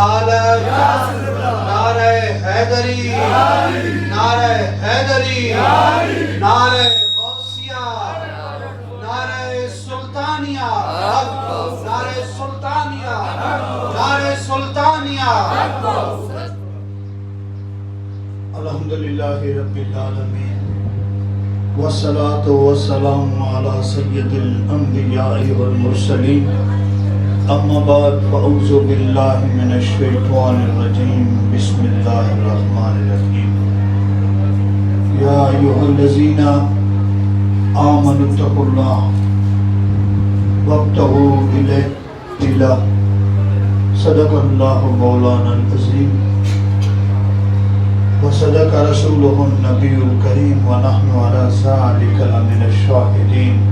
رسالت، نعرہ حیدری، نعرہ حیدری، نعرہ غوثیہ، نعرہ سلطانیہ، نعرہ سلطانیہ، نعرہ سلطانیہ۔ الحمدللہ رب العالمین، والصلاة والسلام علی سید الانبیاء والمرسلین، اما بعد فاعوذ باللہ من الشیطان الرجیم، بسم اللہ الرحمن الرحیم۔ یا ایھا الذین آمنوا اتقوا اللہ وابتغوا الیہ الوسیلہ، صدق اللہ مولانا العظیم وصدق رسولہ النبی الکریم، ونحن علی ذلک لمن الشاہدین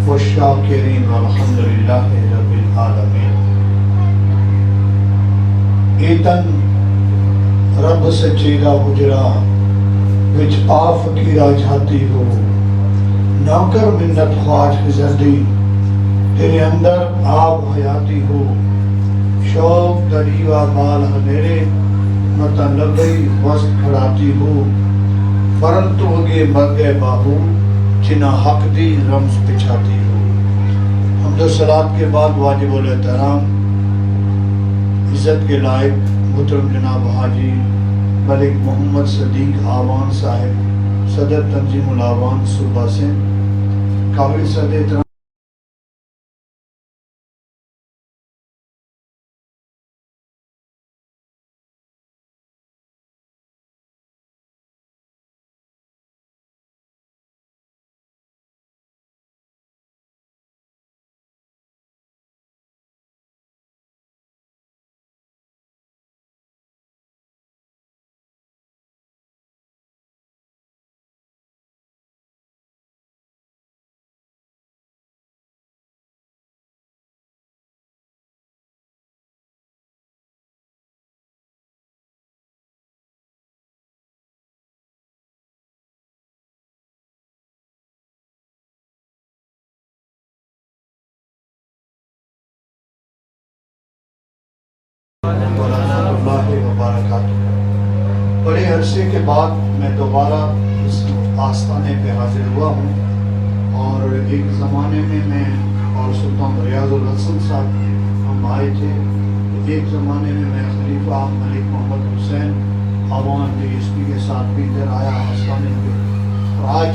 والشاکرین، والحمدللہ رب العالمین۔ ایتن رب سچیرا حجرا وچ آ فقیرا جاتی ہو، نوکر منت خواج گزردی، تیرے اندر آب حیاتی ہو، شوق دریوا بال ہمیرے متن لبئی وسط کھڑاتی ہو، پرنتو اگے مگے باہو چنا حق دی رمز پچھاتی ہو۔ حمد و صلات کے بعد واجب الاحترام عزت کے لائق محترم جناب حاجی ملک محمد صدیق آوان صاحب، صدر تنظیم الاعوان صوبہ سے، قابل صدر احترام وبرکاتہ۔ بڑے عرصے کے بعد میں دوبارہ اس آستانے پہ حاضر ہوا ہوں، اور ایک زمانے میں اور سلطان ریاض الحسن صاحب ہم آئے تھے، ایک زمانے میں خلیفہ ملک محمد حسین آوان ڈی ایس پی کے ساتھ بھی ادھر آیا آستانے پہ، اور آج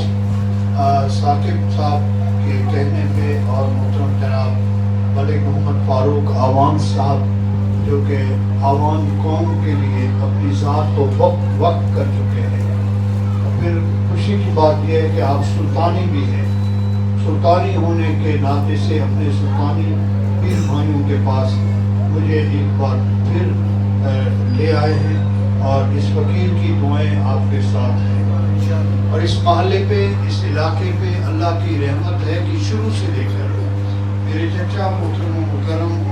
ثاقب صاحب کے کہنے پہ اور محترم جناب ملک محمد فاروق آوان صاحب جو کہ آوان قوم کے لیے اپنی ذات کو وقف کر چکے ہیں، پھر خوشی کی بات یہ ہے کہ آپ سلطانی بھی ہیں، سلطانی ہونے کے ناطے سے اپنے سلطانی پیر بھائیوں کے پاس مجھے ایک بار پھر لے آئے ہیں، اور اس فقیر کی دعائیں آپ کے ساتھ ہیں، اور اس محلے پہ، اس علاقے پہ اللہ کی رحمت ہے کہ شروع سے لے کر میرے چچا محترم و مکرم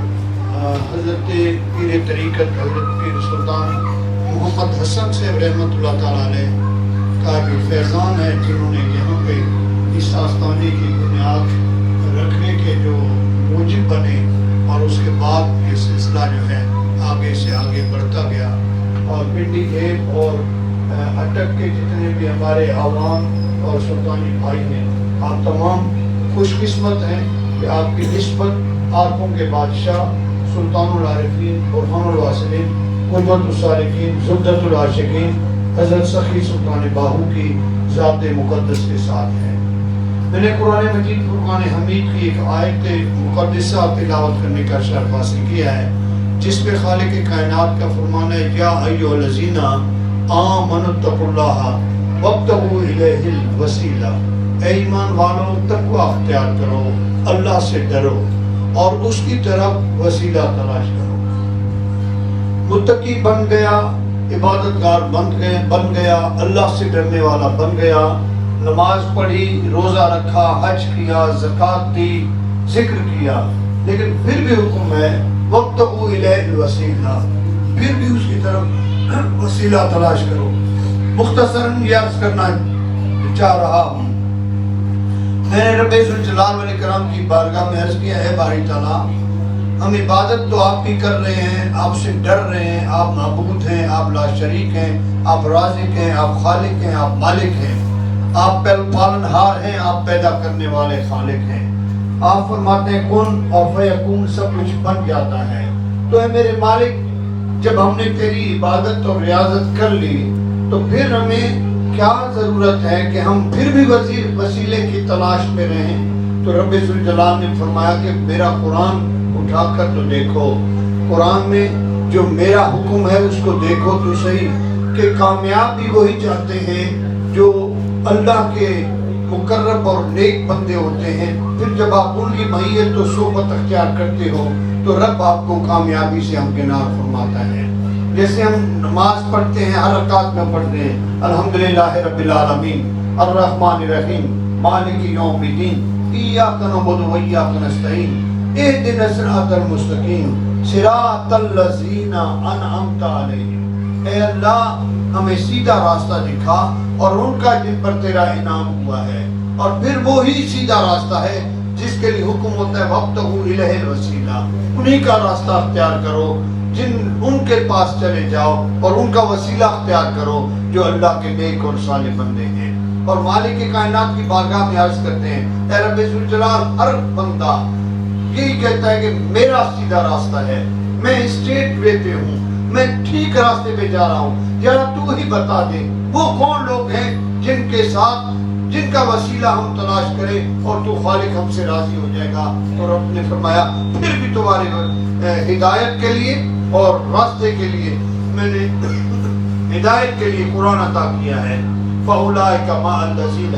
حضرت پیر طریقت حضرت پیر سلطان محمد حسن صاحب رحمۃ اللہ تعالیٰ علیہ کا بھی فیضان ہے، جنہوں نے یہاں پہ اس آستانے کی بنیاد رکھنے کے جو موجب بنے، اور اس کے بعد یہ سلسلہ جو ہے آگے سے آگے بڑھتا گیا، اور پنڈی گیپ اور اٹک کے جتنے بھی ہمارے عوام اور سلطانی بھائی ہیں، آپ تمام خوش قسمت ہیں کہ آپ کی نسبت عارفوں کے بادشاہ سلطان العارفین، برہان الواصلین، قدوۃ الصالحین، زبدۃ العاشقین حضرت سخی سلطان باہو کی ذات مقدس کے ساتھ ہے۔ میں نے قرآن مجید فرقان حمید کی ایک آیت مقدسہ تلاوت کرنے کا شرف حاصل کیا ہے، جس پہ خالق کائنات کا فرمان ہے، یا ایھا الذین آمنوا اتقوا اللہ وابتغوا الیہ الوسیلہ، اے ایمان والو تقوی اختیار کرو، اللہ سے ڈرو اور اس کی طرف وسیلہ تلاش کرو۔ متقی بن گیا، عبادتگار بن گیا، اللہ سے ڈرنے والا بن گیا، نماز پڑھی، روزہ رکھا، حج کیا، زکوٰۃ دی، ذکر کیا، لیکن پھر بھی حکم ہے وابتغوا الیہ الوسیلہ، پھر بھی اس کی طرف وسیلہ تلاش کرو۔ مختصراً یہ عرض کرنا چاہ رہا ہوں، میں نے رب ذوالجلال والاکرام کی بارگاہ میں عرض کیا ہے، باری تعالیٰ ہم عبادت تو آپ کی کر رہے ہیں، آپ سے ڈر رہے ہیں، آپ معبود ہیں، آپ لا شریک ہیں، آپ رازق ہیں، آپ خالق ہیں، آپ مالک ہیں، آپ پالن ہار ہیں، آپ پیدا کرنے والے خالق ہیں۔ آپ فرماتے ہیں کن اور فیکون، سب کچھ بن جاتا ہے۔ تو اے میرے مالک، جب ہم نے تیری عبادت اور ریاضت کر لی تو پھر ہمیں کیا ضرورت ہے کہ ہم پھر بھی وسیلے کی تلاش میں رہیں؟ تو رب ذوالجلال نے فرمایا کہ میرا قرآن اٹھا کر تو دیکھو، قرآن میں جو میرا حکم ہے اس کو دیکھو تو صحیح، کہ کامیاب بھی وہی چاہتے ہیں جو اللہ کے مقرب اور نیک بندے ہوتے ہیں۔ پھر جب آپ ان کی معیت و صحبت اختیار کرتے ہو تو رب آپ کو کامیابی سے ہمکنار فرماتا ہے۔ جیسے ہم نماز پڑھتے ہیں، ہر رکعت میں پڑھتے ہیں الحمدللہ رب العالمین الرحمن الرحیم مالک یوم الدین ایاک نعبد و ایاک نستعین اہدنا الصراط المستقیم صراط الذین انعمت علیہم۔ اے اللہ ہمیں سیدھا راستہ دکھا اور ان کا جن پر تیرا انعام ہوا ہے، اور پھر وہی سیدھا راستہ ہے جس کے لیے حکم ہوتا ہے وابتغوا الیہ الوسیلہ، انہی کا راستہ اختیار کرو، ان کے پاس چلے جاؤ اور ان کا وسیلہ اختیار کرو جو اللہ کے نیک اور صالح بندے ہیں۔ اور مالک کائنات کی بارگاہ میں عرض کرتے ہیں اے رب ذوالجلال، ہر بندہ یہی کہتا ہے کہ میرا سیدھا راستہ ہے، میں اسٹریٹ وے پہ ہوں، میں ٹھیک راستے پہ جا رہا ہوں، ذرا تو ہی بتا دے وہ کون لوگ ہیں جن کے ساتھ جن کا وسیلہ ہم تلاش کریں اور تو خالق ہم سے راضی ہو جائے گا۔ اور رب نے فرمایا پھر بھی تمہاری ہدایت کے لیے اور راستے کے لیے میں نے ہدایت کے لیے قرآن عطا کیا ہے۔ فَأُولَٰئِكَ مَعَ الَّذِينَ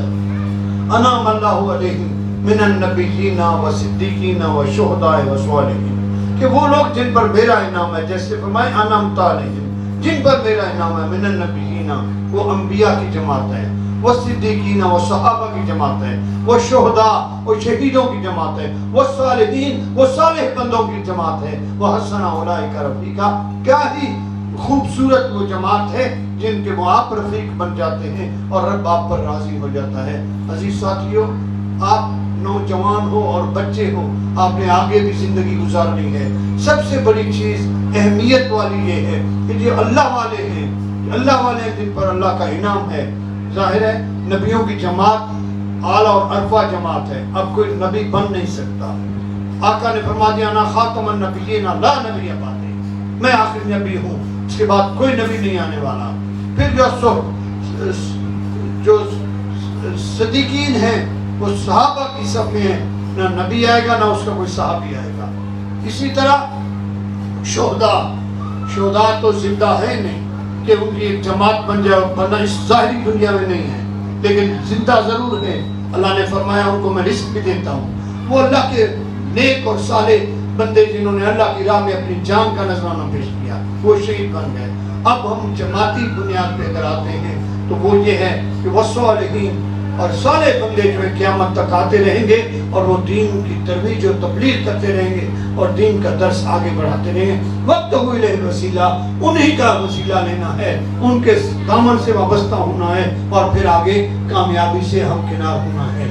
أَنْعَمَ اللَّهُ عَلَيْهِمْ مِنَ النَّبِيِّينَ وَالصِّدِّيقِينَ وَالشُّهَدَاءِ وَالصَّالِحِينَ، کہ وہ لوگ جن پر میرا انعام ہے، جیسے فرمائے انعمت علیہم، جن پر میرا انعام ہے، من النبیین، وہ انبیاء کی جماعت ہے، والصدیقین، وہ صحابہ کی جماعت ہے، والشہداء، وہ شہیدوں کی جماعت ہے، والصالحین، وہ صالح بندوں کی جماعت ہے، وحسن اولئک رفیقا، کیا ہی خوبصورت وہ جماعت ہے جن کے وہ آپ رفیق بن جاتے ہیں اور رب آپ پر راضی ہو جاتا ہے۔ عزیز ساتھیو، آپ نوجوان ہو اور بچے ہو، آپ نے آگے بھی زندگی گزارنی ہے، سب سے بڑی چیز اہمیت والی یہ ہے کہ جو اللہ والے ہیں، اللہ والے ہیں جن پر اللہ کا انعام ہے۔ ظاہر ہے نبیوں کی جماعت اعلیٰ اور عرفہ جماعت ہے، اب کوئی نبی بن نہیں سکتا۔ آقا نے فرما دیا انا خاتم النبیین لا نبی بعدی، میں آخری نبی ہوں، اس کے بعد کوئی نبی نہیں آنے والا۔ پھر جو صدیقین ہیں وہ صحابہ کی صف میں ہیں، نہ نبی آئے گا نہ اس کا کوئی صحابی آئے گا۔ اسی طرح شہداء تو زندہ ہے نہیں کہ ان کی ایک جماعت بن جائے، بنا اس ظاہری دنیا میں نہیں ہے لیکن زندہ ضرور ہے۔ اللہ نے فرمایا ان کو میں رزق بھی دیتا ہوں، وہ اللہ کے نیک اور صالح بندے جنہوں نے اللہ کی راہ میں اپنی جان کا نذرانہ پیش کیا، وہ شہید بن گئے۔ اب ہم جماعتی بنیاد پہ اگر آتے ہیں تو وہ یہ ہے کہ والصالحین، اور صالح بندے جو ہے قیامت تک آتے رہیں گے اور وہ دین کی ترویج اور تبلیغ کرتے رہیں گے اور دین کا درس آگے بڑھاتے رہیں گے۔ وابتغوا الیہ الوسیلہ، انہی کا وسیلہ لینا ہے، ان کے دامن سے وابستہ ہونا ہے اور پھر آگے کامیابی سے ہمکنار ہونا ہے۔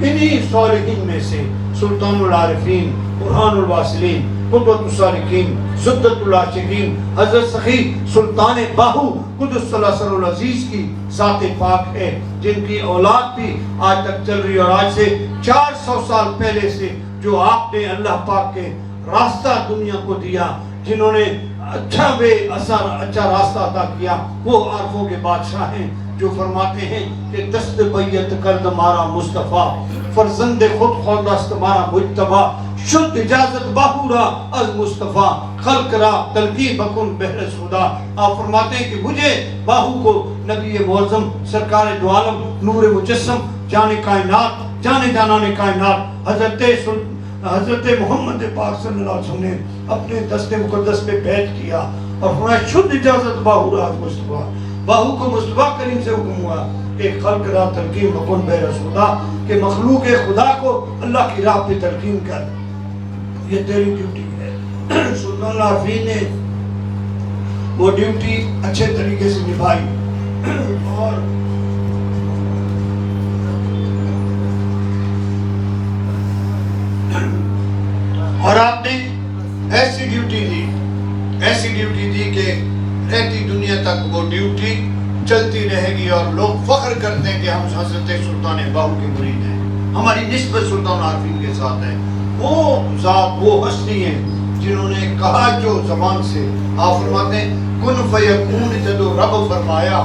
انہی صالحین میں سے سلطان العارفین، برہان الواصلین، قدوۃ الصالحین، سدۃ العاشقین، حضرت سخی سلطان باہو قدس سر العزیز کی ذات پاک ہے، جن کی اولاد بھی آج تک چل رہی، اور آج سے 400 سال پہلے سے جو آپ نے اللہ پاک کے راستہ دنیا کو دیا، جنہوں نے اچھا اچھا راستہ عطا کیا، وہ عارفوں کے بادشاہ ہیں جو فرماتے ہیں کہ دست بیت کرد مارا مصطفیٰ، فرزند خود خواندست مارا مجتبیٰ، شد اجازت باہو را از مصطفیٰ، خلق را تلقی بکن بحر سودا۔ آپ فرماتے ہیں کہ مجھے باہو کو نبی معظم سرکار دو عالم نور مجسم جانے کائنات، جانے جانان کائنات حضرت محمد پاک صلی اللہ علیہ وسلم نے اپنے دست مقدس میں بیعت کیا اور فرمایا شد اجازت باہو را از مصطفیٰ، باہو کو مصطفیٰ کریم سے حکم ہوا کہ خلق را تلقین بکن بحر سودا، کہ مخلوق خدا کو اللہ کی راہ پہ تلقین کر، یہ تیری ڈیوٹی ہے۔ سلطان العارفین نے وہ ڈیوٹی اچھے طریقے سے نبھائی اور آپ نے ایسی ڈیوٹی دی کہ رہتی دنیا تک وہ ڈیوٹی چلتی رہے گی، اور لوگ فخر کرتے ہیں کہ ہم حضرت سلطان باہو کے مرید ہیں، ہماری نسبت سلطان عارفین کے ساتھ ہے۔ وہ ذات، وہ ہستی ہیں جنہوں نے کہا جو زبان سے، آپ فرماتے ہیں کن فیکون، جدو رب فرمایا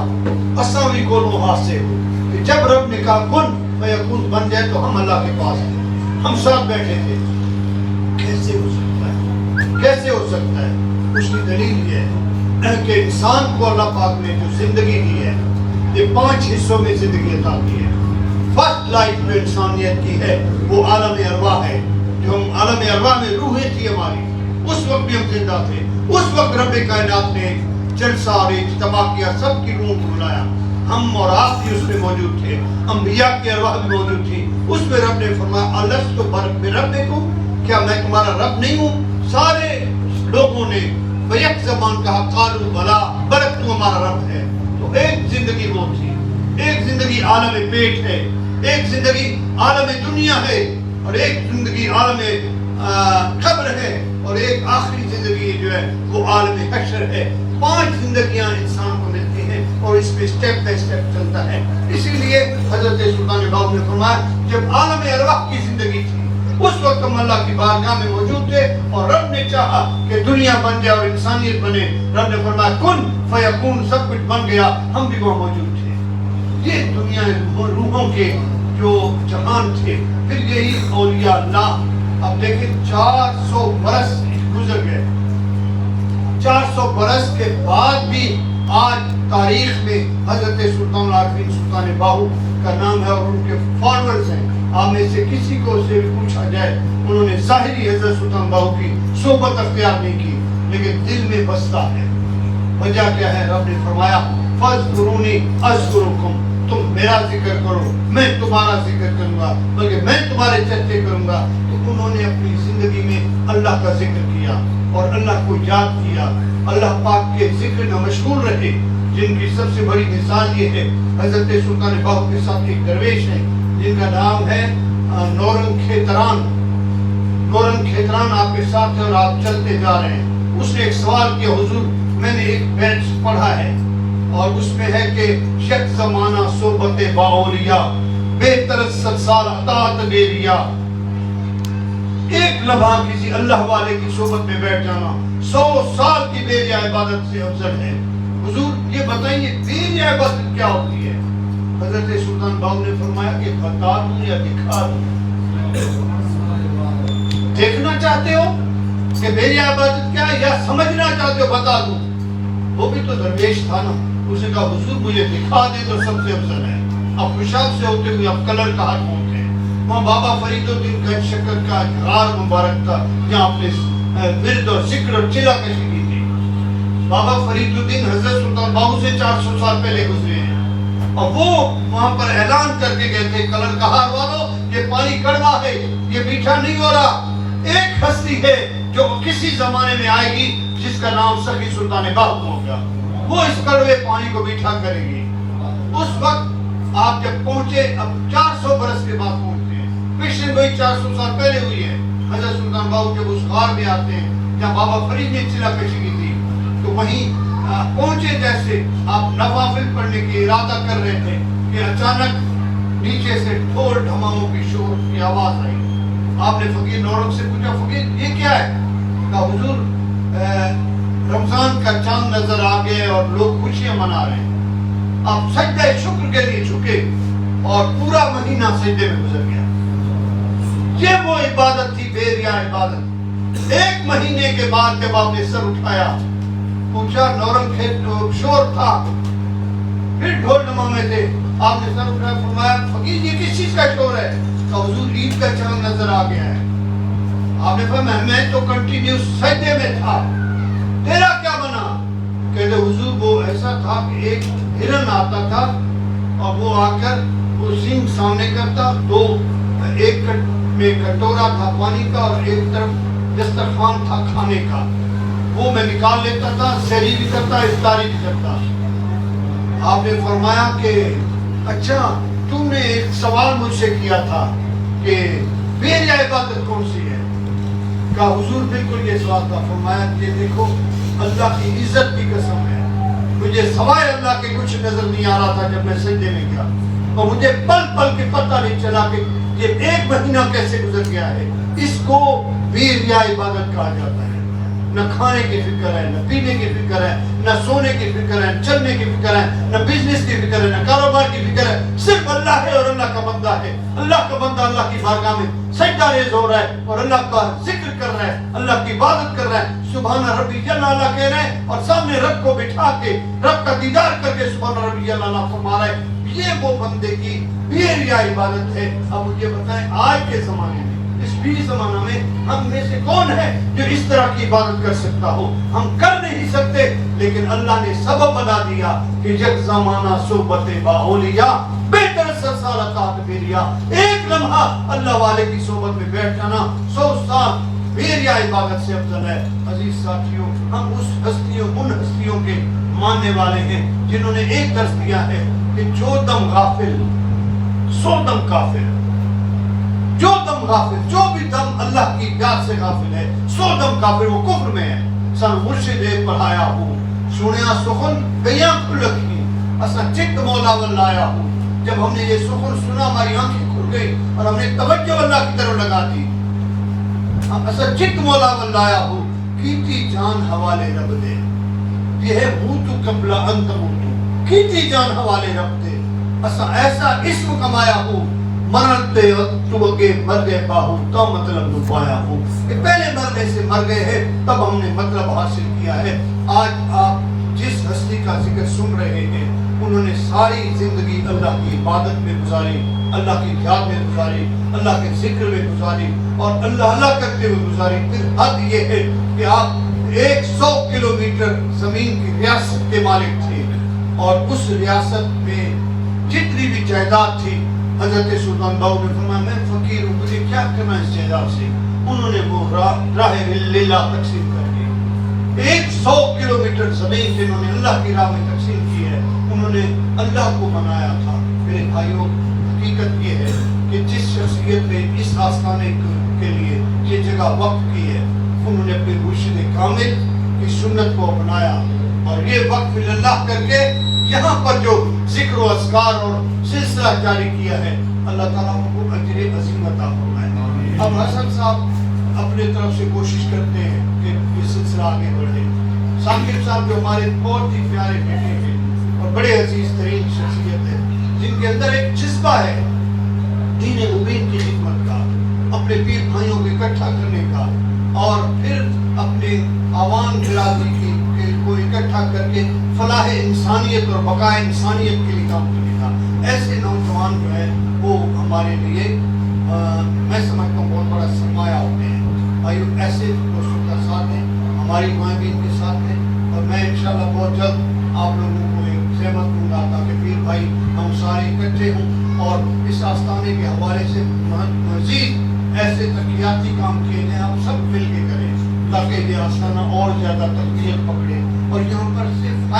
اساں بھی کولوں حاصل ہو، کہ جب رب نے کہا کن فیکون بن جائے تو ہم اللہ کے پاس تھے، ہم ساتھ بیٹھے تھے۔ کیسے ہو سکتا ہے؟ کیسے ہو سکتا ہے؟ اس کی دلیل یہ ہے کہ انسان کو اللہ پاک نے جو زندگی دی ہے، یہ 5 حصوں میں زندگی عطا کی ہے۔ فرسٹ لائف جو انسانیت کی ہے وہ عالم ارواح ہے، جو ہم عالم ارواح میں روحیں تھی ہماری، اس وقت بھی ہم زندہ تھے۔ اس وقت رب کائنات نے جلسہ اور اجتماع کیا، سب کی روح کو بلایا، ہم اور آپ بھی اس میں موجود تھے، انبیاء کی ارواح بھی موجود تھی۔ اس میں رب نے فرمایا الست بربکم، کیا میں تمہارا رب نہیں ہوں؟ سارے لوگوں نے بیک زبان کہا قالوا بلا، برک تو ہمارا رب ہے۔ تو ایک زندگی وہ تھی، ایک زندگی عالم پیٹ ہے، ایک زندگی عالم دنیا ہے، اور ایک زندگی عالم قبر ہے، اور ایک آخری زندگی جو ہے وہ عالم حشر ہے۔ 5 زندگیاں انسان کو ملتی ہیں، اور اس پہ سٹیپ بائی سٹیپ چلتا ہے۔ اسی لیے حضرت سلطان باہو نے فرمایا جب عالم ارواح کی زندگی تھی اس وقت ہم اللہ کی بارگاہ میں موجود تھے، اور رب نے چاہا کہ دنیا بن جائے اور انسانیت بنے، رب نے فرمایا کن فیکون، سب کچھ بن گیا، ہم بھی وہاں موجود تھے۔ یہ دنیا روحوں کے جو جہان تھے۔ پھر یہی اولیاء اللہ، اب دیکھیں 400 برس گزر گئے، 400 برس کے بعد بھی آج تاریخ میں حضرت سلطان عارفین سلطان باہو کا نام ہے، اور ان کے فالوورز ہیں۔ آپ میں سے کسی کو سے پوچھا جائے، انہوں نے ظاہری حضرت سلطان باہو کی صحبت اختیار نہیں کی، لیکن دل میں بستا ہے۔ وجہ کیا ہے؟ رب نے فرمایا فاذکرونی اذکرکم، تم میرا ذکر کرو میں تمہارا ذکر کروں گا، بلکہ میں تمہارے چرچے کروں گا۔ تو انہوں نے اپنی زندگی میں اللہ کا ذکر کیا اور اللہ کو یاد کیا، اللہ پاک کے ذکر میں مشغول رہے، جن کی سب سے بڑی مثال یہ ہے حضرت سلطان باہو کے ساتھ ایک درویش ہے جن کا نام ہے نورنگ کھیتران۔ نورنگ کھیتران آپ کے ساتھ ہے اور آپ چلتے جا رہے ہیں۔ اس نے ایک سوال کیا، حضور میں نے ایک بیت پڑھا ہے اور اس میں ہے کہ شک زمانہ صحبت با اولیاء، بہتر 7 سال اطاعت بیریا۔ ایک لمحہ کسی اللہ والے کی صحبت میں بیٹھ جانا 100 سال کی بیریا عبادت سے افضل ہے۔ حضور یہ بتائیے بیریا عبادت کیا ہوتی ہے؟ حضرت سلطان باہو نے فرمایا کہ بتا دوں یا دکھا دوں؟ دیکھنا چاہتے ہو کہ میری عبادت کیا ہے، یا سمجھنا چاہتے ہو بتا دوں؟ وہ بھی تو درویش تھا نا، اس نے کہا حضور مجھے دکھا دے تو سب سے افضل ہے۔ اب پیشاب سے ہوتے ہوئے اب کلر کہاں پہنچتے ہیں؟ وہاں بابا فرید الدین گنج شکر کا گھر مبارک تھا جہاں اپنے ورد اور ذکر اور چلا کشی کی تھی۔ بابا فرید الدین حضرت سلطان باہو سے 400 سال پہلے گزرے ہیں، اور وہ وہاں پر اعلان کر کے گئے تھے کلر کہار والوں یہ پانی کڑوا ہے، یہ میٹھا نہیں ہو رہا۔ ایک ہستی ہے جو کسی زمانے میں آئے گی جس کا نام سخی سلطان باہو ہوگا، وہ اس کڑوے پانی کو میٹھا کرے گی۔ اس وقت آپ جب پہنچے، اب 400 برس کے بعد پہنچتے ہیں، پچھلے وہی 400 سال پہلے ہوئی ہے۔ حضرت سلطان باہو جب اس غار میں آتے ہیں جہاں بابا فرید نے چلا کشی کی تھی، تو وہیں پہنچے جیسے آپ نوافل پڑھنے کی ارادہ کر رہے تھے کہ اچانک نیچے سے ڈھول ڈھماموں کی شور کی آواز آئی۔ آپ نے فقیر نورنگ سے پوچھا فقیر یہ کیا ہے؟ کہا حضور رمضان کا چاند نظر آ گئے اور لوگ خوشیاں منا رہے ہیں۔ آپ سجدہ شکر کے لیے جھکے اور پورا مہینہ سجدے میں گزر گیا۔ یہ وہ عبادت تھی، بیریا عبادت۔ 1 مہینے کے بعد جب آپ نے سر اٹھایا، پوچھا نورنگ کھیت شور تھا، پھر ڈھول نمامے تھے، آپ نے سر اٹھایا، فرمایا فقیر یہ کس چیز کا شور ہے؟ کہ حضور عید کا چاند نظر آ گیا ہے۔ آپ نے فرمایا میں تو کنٹینیو سجدے میں تھا، تیرا کیا بنا؟ کہتے حضور وہ ایسا تھا کہ ایک ہرن آتا تھا اور وہ آ کر وہ سینگ سامنے کرتا، ایک میں کٹورا تھا پانی کا اور ایک طرف دسترخوان تھا کھانے کا، وہ میں نکال لیتا تھا، سحری بھی کرتا، افطاری بھی کرتا۔ آپ نے فرمایا کہ اچھا تم نے ایک سوال مجھ سے کیا تھا کہ بیریا عبادت کون سی ہے؟ کہا حضور بالکل یہ سوال تھا۔ فرمایا کہ دیکھو اللہ کی عزت کی قسم ہے، مجھے سوائے اللہ کے کچھ نظر نہیں آ رہا تھا جب میں سجدے میں گیا، اور مجھے پل پل کے پتہ نہیں چلا کہ یہ 1 مہینہ کیسے گزر گیا ہے۔ اس کو بے ریا عبادت کہا جاتا ہے۔ نہ کھانے کی فکر ہے، نہ پینے کی فکر ہے، نہ سونے کی فکر ہے، چلنے کی فکر ہے، نہ بزنس کی فکر ہے، نہ کاروبار کی فکر ہے، صرف اللہ ہے اور اللہ کا بندہ ہے۔ اللہ کا بندہ اللہ کی بارگاہ میں سجدہ ریز ہو رہا ہے اور اللہ کا ذکر کر رہا ہے، اللہ کی عبادت کر رہا ہے، سبحان ربی جل اعلیٰ کہہ رہے ہیں، اور سامنے رب کو بٹھا کے رب کا دیدار کر کے سبحان ربی جل اعلیٰ فرما رہا ہے۔ یہ وہ بندے کی بے ریا عبادت ہے۔ اب مجھے بتائیں آج کے زمانے میں، اس بھی زمانہ میں ہم میں سے کون ہے جو اس طرح کی عبادت کر سکتا ہو؟ ہم کر نہیں سکتے، لیکن اللہ نے سبب بنا دیا کہ یک زمانہ صحبت با اولیاء بہتر سرسالتات بیریا۔ ایک لمحہ اللہ والے کی صحبت میں بیٹھ جانا 100 سال بیریا عبادت سے افضل ہے۔ عزیز ساتھیوں، ہم ان ہستیوں کے ماننے والے ہیں جنہوں نے ایک درس دیا ہے کہ جو دم غافل 100 دم کافر، جو دم غافل، جو بھی دم اللہ کی یاد سے غافل ہے 100 دم کافر، وہ کفر میں ہے۔ سن مرشد پڑھایا ہوں سنیا سخن گیاں کھلکی اسا چت مولا ولایا ہوں۔ جب ہم نے یہ سخن سنا ہماری آنکھیں کھل گئی اور ہم نے توجہ اللہ کی طرف لگا دی۔ اسا چت مولا ولایا ہوں، کیتی جان حوالے رب دے، یہ ہے موتو قبل انت موتو، کیتی جان حوالے رب دے۔ اسا ایسا اسم کمایا ہوں، مرتے تو اگے مر گئے باہو تو مطلب نو پایا ہوں، کہ پہلے مرنے سے مر گئے ہیں تب ہم نے مطلب حاصل کیا ہے۔ آج آپ جس ہستی کا ذکر سن رہے ہیں انہوں نے ساری زندگی اللہ کی عبادت میں گزاری، اللہ کی یاد میں گزاری، اللہ کے ذکر میں گزاری اور اللہ کرتے ہوئے گزاری۔ پھر حد یہ ہے کہ آپ 100 کلومیٹر زمین کی ریاست کے مالک تھے، اور اس ریاست میں جتنی بھی جائیداد تھی حضرت سلطان باہو نے فرمایا میں فقیر ہوں، مجھے کیا کرنا اس جائیداد سے؟ انہوں نے وہ راہ للہ تقسیم کر دی۔ 100 کلومیٹر زمین جنہوں نے اللہ کی راہ میں تقسیم کی ہے، انہوں نے اللہ کو بنایا تھا۔ میرے بھائیوں، حقیقت یہ ہے کہ جس شخصیت نے اس آستانے کے لیے یہ جگہ وقف کی ہے، انہوں نے اپنے مرشد کامل کی سنت کو اپنایا، اور یہ وقف اللہ کر کے یہاں پر جو ذکر و اذکار اور سلسلہ جاری کیا ہے، اللہ تعالیٰ ان کو اجر عظیم عطا فرمائے۔ اب حسن صاحب اپنے طرف سے کوشش کرتے ہیں کہ یہ سلسلہ آگے بڑھے۔ ثاقب صاحب جو ہمارے بہت ہی پیارے بیٹے ہیں اور بڑے عزیز ترین شخصیت ہے، جن کے اندر ایک جذبہ ہے دین مبین کی خدمت کا، اپنے پیر بھائیوں کو اکٹھا کرنے کا، اور پھر اپنے عوام برادری کو اکٹھا کر کے فلاح انسانیت اور بقاء انسانیت کے لیے کام کرنے کا۔ ایسے نوجوان جو ہیں وہ ہمارے لیے میں سمجھتا ہوں بہت بڑا سرمایہ ہوتے ہیں۔ بھائیو، ایسے دوستوں کا ساتھ ہیں، ہماری مائیں بھی ان کے ساتھ ہیں، اور میں انشاءاللہ بہت جلد آپ لوگوں کو ایک زحمت دوں گا تاکہ پیر بھائی ہم سارے اکٹھے ہوں اور اس آستانے کے حوالے سے مزید ایسے ترقیاتی کام کیے جائیں، آپ سب مل کے کریں تاکہ یہ آستانہ اور زیادہ ترقیت پکڑے اور یہاں پر صرف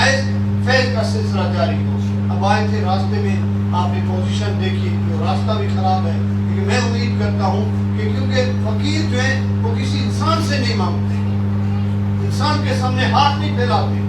فیض کا سلسلہ جاری ہو۔ اب آئے تھے راستے میں، آپ نے پوزیشن دیکھی، جو راستہ بھی خراب ہے، لیکن میں امید کرتا ہوں کہ کیونکہ فقیر جو ہیں وہ کسی انسان سے نہیں مانگتے، انسان کے سامنے ہاتھ نہیں پھیلاتے،